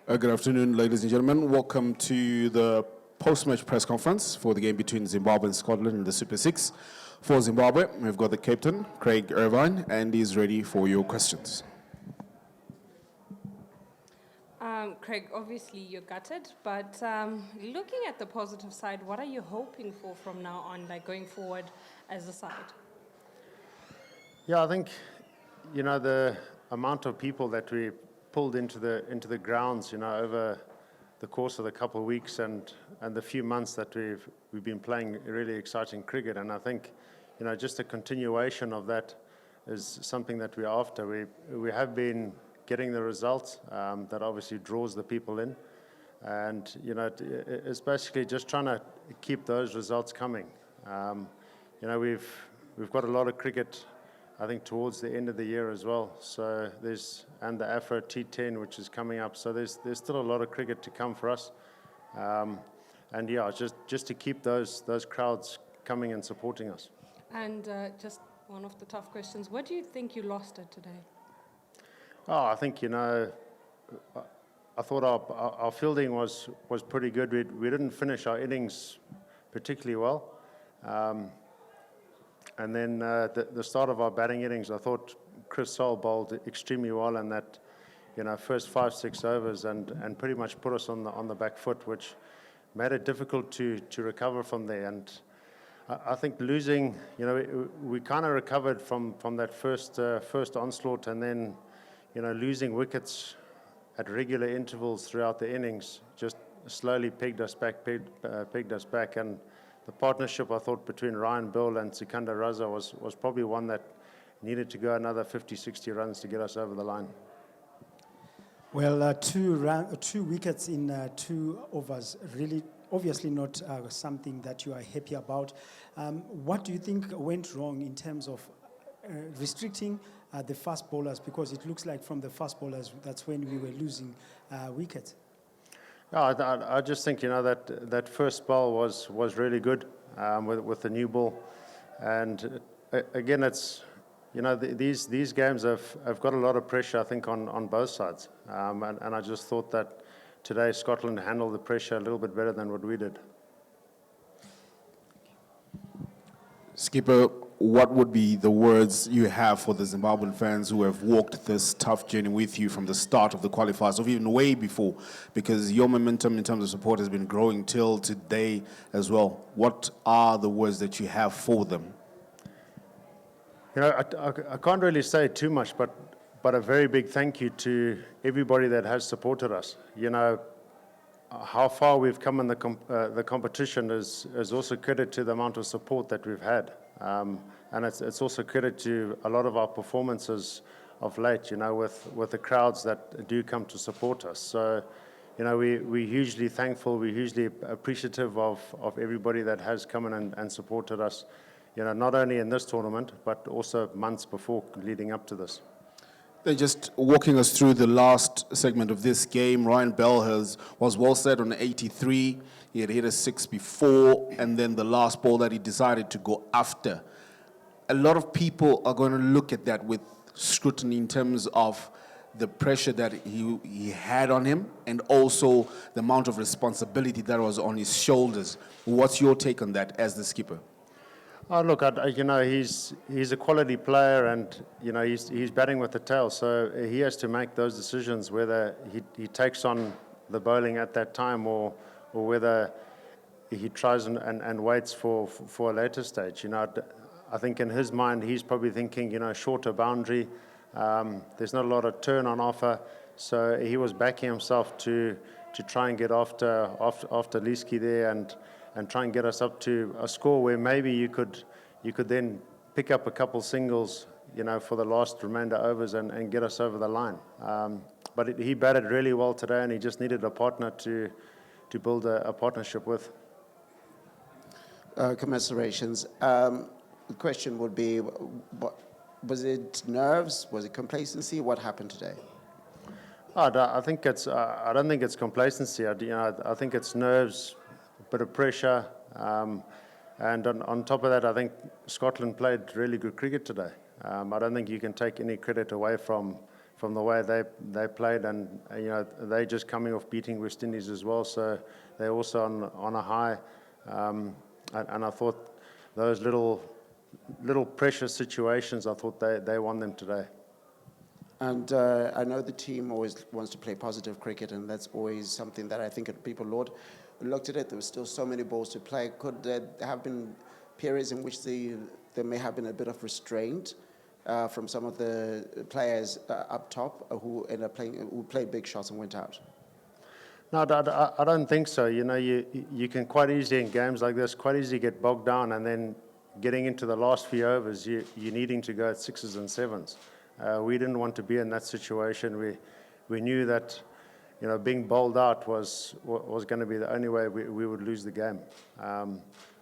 Good afternoon, ladies and gentlemen. Welcome to the post-match press conference for the game between Zimbabwe and Scotland in the Super Six. For Zimbabwe, we've got the captain, Craig Ervine, and he's ready for your questions. Craig, obviously you're gutted, but looking at the positive side, what are you hoping for from now on, like going forward as a side? Yeah, I think, the amount of people that we pulled into the grounds, over the course of the couple of weeks and the few months that we've been playing really exciting cricket, and I think, just a continuation of that is something that we're after. We have been getting the results that obviously draws the people in, and it's basically just trying to keep those results coming. We've got a lot of cricket, I think, towards the end of the year as well. So and the Afro T10, which is coming up. So there's still a lot of cricket to come for us, and yeah, just to keep those crowds coming and supporting us. And just one of the tough questions: what do you think you lost it today? Oh, I think I thought our fielding was pretty good. We didn't finish our innings particularly well. And then the start of our batting innings, I thought Chris Saul bowled extremely well in that, first 5-6 overs and pretty much put us on the back foot, which made it difficult to recover from there. And I think losing, we kind of recovered from that first onslaught, and then, losing wickets at regular intervals throughout the innings just slowly pegged us back. And the partnership, I thought, between Ryan Burl and Sikandar Raza was probably one that needed to go another 50-60 runs to get us over the line. Well, two wickets in 2 overs, really obviously not something that you are happy about. What do you think went wrong in terms of restricting the fast bowlers? Because it looks like from the fast bowlers, that's when we were losing wickets. I just think, that first ball was really good with the new ball. And again, it's, these games have got a lot of pressure, I think, on both sides. And I just thought that today Scotland handled the pressure a little bit better than what we did. Skipper, what would be the words you have for the Zimbabwean fans who have walked this tough journey with you from the start of the qualifiers, or even way before? Because your momentum in terms of support has been growing till today as well. What are the words that you have for them? I can't really say too much, but a very big thank you to everybody that has supported us. How far we've come in the competition is also credit to the amount of support that we've had. And it's also credit to a lot of our performances of late, with the crowds that do come to support us. So, we're hugely thankful, we're hugely appreciative of everybody that has come in and supported us, not only in this tournament, but also months before leading up to this. Just walking us through the last segment of this game, Ryan Bell was well set on 83. He had hit a 6 before, and then the last ball that he decided to go after. A lot of people are going to look at that with scrutiny in terms of the pressure that he had on him, and also the amount of responsibility that was on his shoulders. What's your take on that as the skipper? Oh, look, he's a quality player, and he's batting with the tail, so he has to make those decisions whether he takes on the bowling at that time or whether he tries and waits for a later stage. I think in his mind he's probably thinking, shorter boundary. There's not a lot of turn on offer, so he was backing himself to try and get after Leask there and try and get us up to a score where maybe you could then pick up a couple singles, for the last remainder overs and get us over the line. But he batted really well today, and he just needed a partner to build a partnership with. Commiserations. The question would be, was it nerves? Was it complacency? What happened today? I don't think it's complacency. I think it's nerves, a bit of pressure, and on top of that, I think Scotland played really good cricket today. I don't think you can take any credit away from from the way they played, and they're just coming off beating West Indies as well, so they're also on a high. And I thought those little pressure situations, I thought they won them today. And I know the team always wants to play positive cricket, and that's always something that I think people looked at it. There were still so many balls to play. Could there have been periods in which there may have been a bit of restraint from some of the players up top who ended up who played big shots and went out? No, I don't think so. You can quite easily in games like this, quite easily get bogged down, and then getting into the last few overs, you're needing to go at 6s and 7s. We didn't want to be in that situation. We knew that, being bowled out was going to be the only way we would lose the game.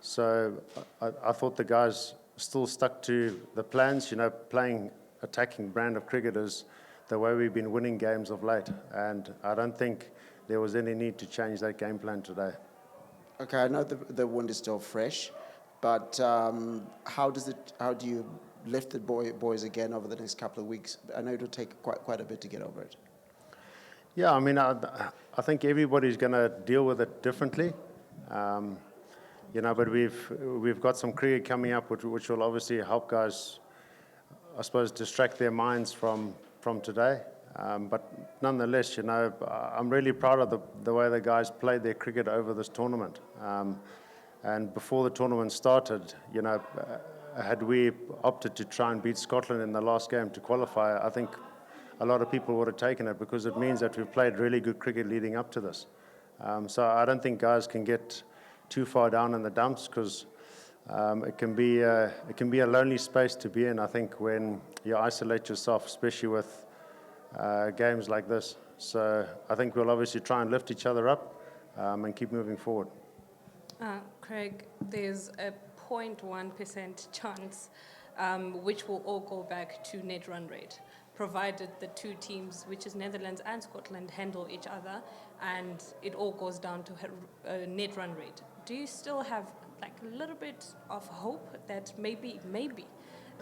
So I thought the guys still stuck to the plans. Playing attacking brand of cricket is the way we've been winning games of late, and I don't think there was any need to change that game plan today. Okay, I know the wind is still fresh, but how do you lift the boys again over the next couple of weeks? I know it'll take quite a bit to get over it. Yeah, I mean, I think everybody's going to deal with it differently. But we've got some cricket coming up, which will obviously help guys, I suppose, distract their minds from today. But nonetheless, I'm really proud of the way the guys played their cricket over this tournament. And before the tournament started, had we opted to try and beat Scotland in the last game to qualify, I think a lot of people would have taken it, because it means that we've played really good cricket leading up to this. So I don't think guys can get too far down in the dumps, because it can be a lonely space to be in, I think, when you isolate yourself, especially with games like this. So I think we'll obviously try and lift each other up and keep moving forward. Craig, there's a 0.1% chance which will all go back to net run rate, provided the two teams, which is Netherlands and Scotland, handle each other, and it all goes down to net run rate. Do you still have a little bit of hope that maybe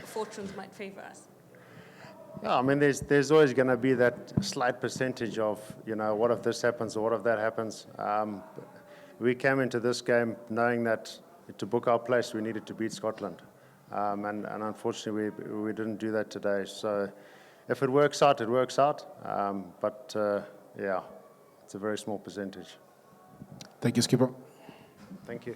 fortunes might favor us? Yeah, I mean, there's always going to be that slight percentage of, what if this happens or what if that happens. We came into this game knowing that to book our place, we needed to beat Scotland. And unfortunately, we didn't do that today. So if it works out, it works out. But it's a very small percentage. Thank you, Skipper. Thank you.